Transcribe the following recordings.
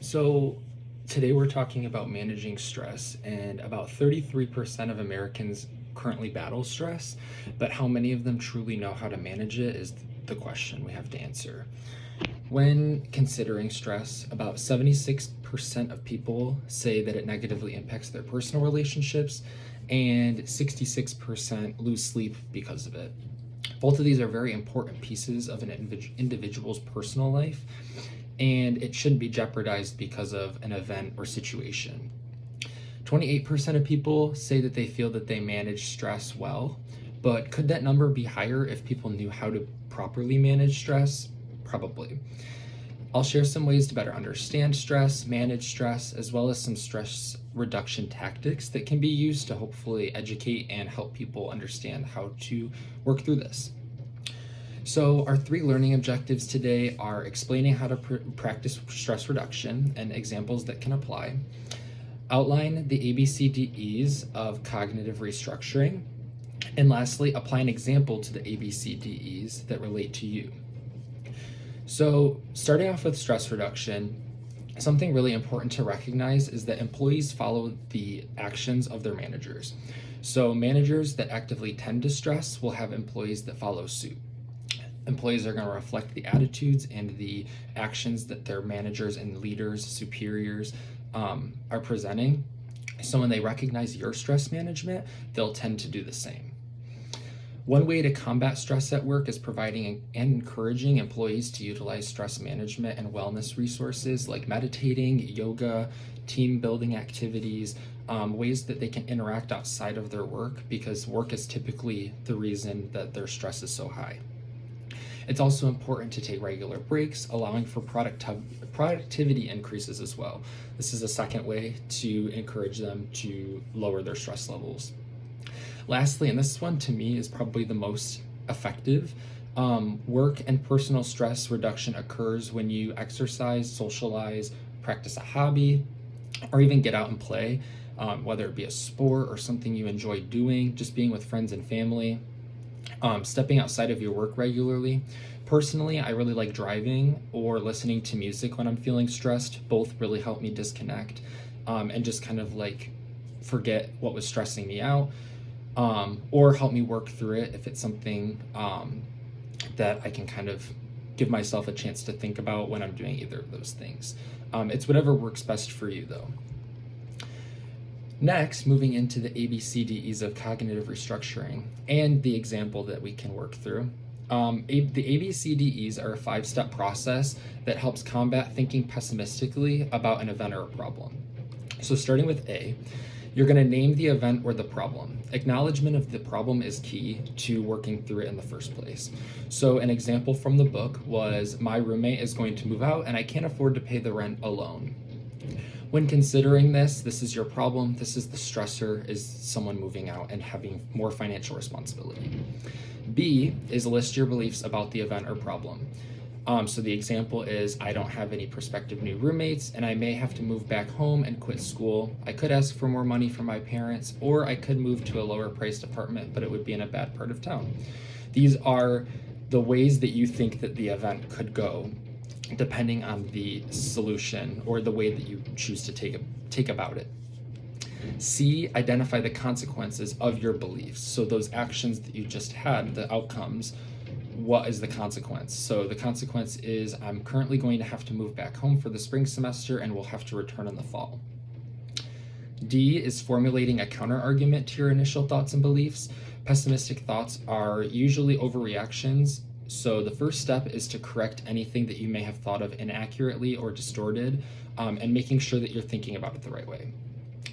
So, today we're talking about managing stress, and about 33% of Americans currently battle stress, but how many of them truly know how to manage it is the question we have to answer. When considering stress, about 76% of people say that it negatively impacts their personal relationships, and 66% lose sleep because of it. Both of these are very important pieces of an individual's personal life, and it shouldn't be jeopardized because of an event or situation. 28% of people say that they feel that they manage stress well, but could that number be higher if people knew how to properly manage stress? Probably. I'll share some ways to better understand stress, manage stress, as well as some stress reduction tactics that can be used to hopefully educate and help people understand how to work through this. So, our three learning objectives today are explaining how to practice stress reduction and examples that can apply, outline the ABCDEs of cognitive restructuring, and lastly, apply an example to the ABCDEs that relate to you. So, starting off with stress reduction, something really important to recognize is that employees follow the actions of their managers. So, managers that actively tend to stress will have employees that follow suit. Employees are going to reflect the attitudes and the actions that their managers and leaders, superiors, are presenting. So when they recognize your stress management, they'll tend to do the same. One way to combat stress at work is providing and encouraging employees to utilize stress management and wellness resources like meditating, yoga, team building activities, ways that they can interact outside of their work, because work is typically the reason that their stress is so high. It's also important to take regular breaks, allowing for productivity increases as well. This is a second way to encourage them to lower their stress levels. Lastly, and this one to me is probably the most effective, work and personal stress reduction occurs when you exercise, socialize, practice a hobby, or even get out and play, whether it be a sport or something you enjoy doing, just being with friends and family. Stepping outside of your work regularly. Personally, I really like driving or listening to music when I'm feeling stressed. Both really help me disconnect and just kind of like forget what was stressing me out, or help me work through it if it's something that I can kind of give myself a chance to think about when I'm doing either of those things. It's whatever works best for you, though. Next, moving into the ABCDEs of cognitive restructuring and the example that we can work through. The ABCDEs are a 5-step process that helps combat thinking pessimistically about an event or a problem. So starting with A, you're going to name the event or the problem. Acknowledgement of the problem is key to working through it in the first place. So an example from the book was, my roommate is going to move out and I can't afford to pay the rent alone. When considering this is your problem. This is the stressor, is someone moving out and having more financial responsibility. B is list your beliefs about the event or problem. So the example is, I don't have any prospective new roommates and I may have to move back home and quit school. I could ask for more money from my parents, or I could move to a lower priced apartment, but it would be in a bad part of town. These are the ways that you think that the event could go, depending on the solution or the way that you choose to take about it. C, identify the consequences of your beliefs. So those actions that you just had, the outcomes, what is the consequence? So the consequence is, I'm currently going to have to move back home for the spring semester and will have to return in the fall. D is formulating a counter argument to your initial thoughts and beliefs. Pessimistic thoughts are usually overreactions. So the first step is to correct anything that you may have thought of inaccurately or distorted, and making sure that you're thinking about it the right way.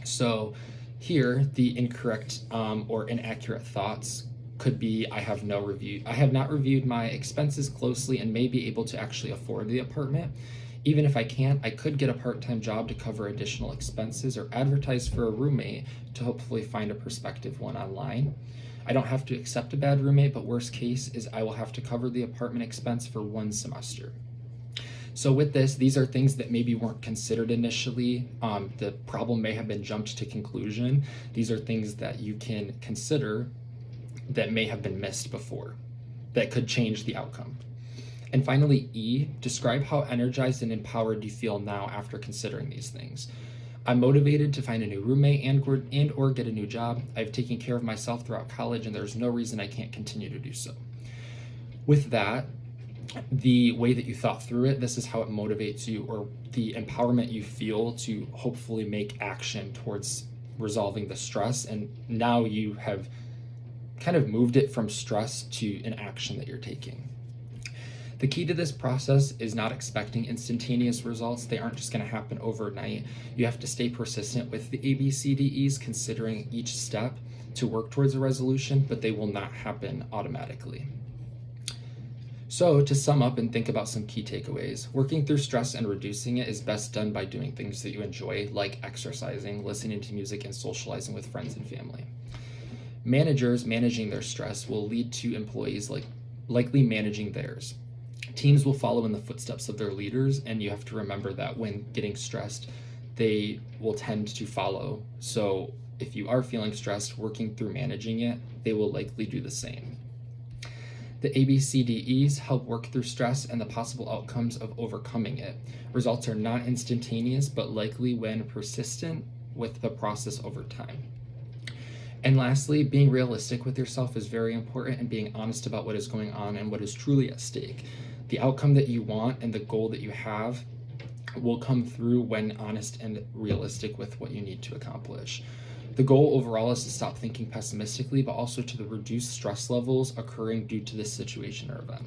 So here, the incorrect or inaccurate thoughts could be, I have not reviewed my expenses closely and may be able to actually afford the apartment. Even if I can't, I could get a part-time job to cover additional expenses, or advertise for a roommate to hopefully find a prospective one online. I don't have to accept a bad roommate, but worst case is I will have to cover the apartment expense for 1 semester. So with this, these are things that maybe weren't considered initially. The problem may have been jumped to conclusion. These are things that you can consider that may have been missed before, that could change the outcome. And finally, E, describe how energized and empowered you feel now after considering these things. I'm motivated to find a new roommate and or get a new job. I've taken care of myself throughout college, and there's no reason I can't continue to do so. With that, the way that you thought through it, this is how it motivates you, or the empowerment you feel to hopefully make action towards resolving the stress. And now you have kind of moved it from stress to an action that you're taking. The key to this process is not expecting instantaneous results. They aren't just going to happen overnight. You have to stay persistent with the ABCDEs, considering each step to work towards a resolution, but they will not happen automatically. So to sum up and think about some key takeaways, working through stress and reducing it is best done by doing things that you enjoy, like exercising, listening to music, and socializing with friends and family. Managers managing their stress will lead to employees likely managing theirs. Teams will follow in the footsteps of their leaders, and you have to remember that when getting stressed, they will tend to follow. So if you are feeling stressed, working through managing it, they will likely do the same. The ABCDEs help work through stress and the possible outcomes of overcoming it. Results are not instantaneous, but likely when persistent with the process over time. And lastly, being realistic with yourself is very important, and being honest about what is going on and what is truly at stake. The outcome that you want and the goal that you have will come through when honest and realistic with what you need to accomplish. The goal overall is to stop thinking pessimistically, but also to reduce stress levels occurring due to this situation or event.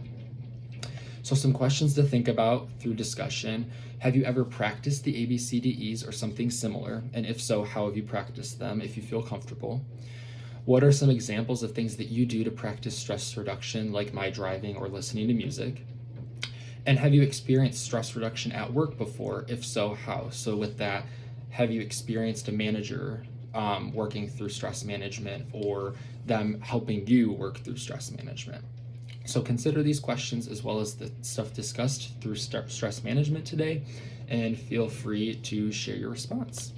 So some questions to think about through discussion. Have you ever practiced the ABCDEs or something similar? And if so, how have you practiced them if you feel comfortable? What are some examples of things that you do to practice stress reduction, like my driving or listening to music? And have you experienced stress reduction at work before? If so, how? So with that, have you experienced a manager working through stress management, or them helping you work through stress management? So consider these questions as well as the stuff discussed through stress management today, and feel free to share your response.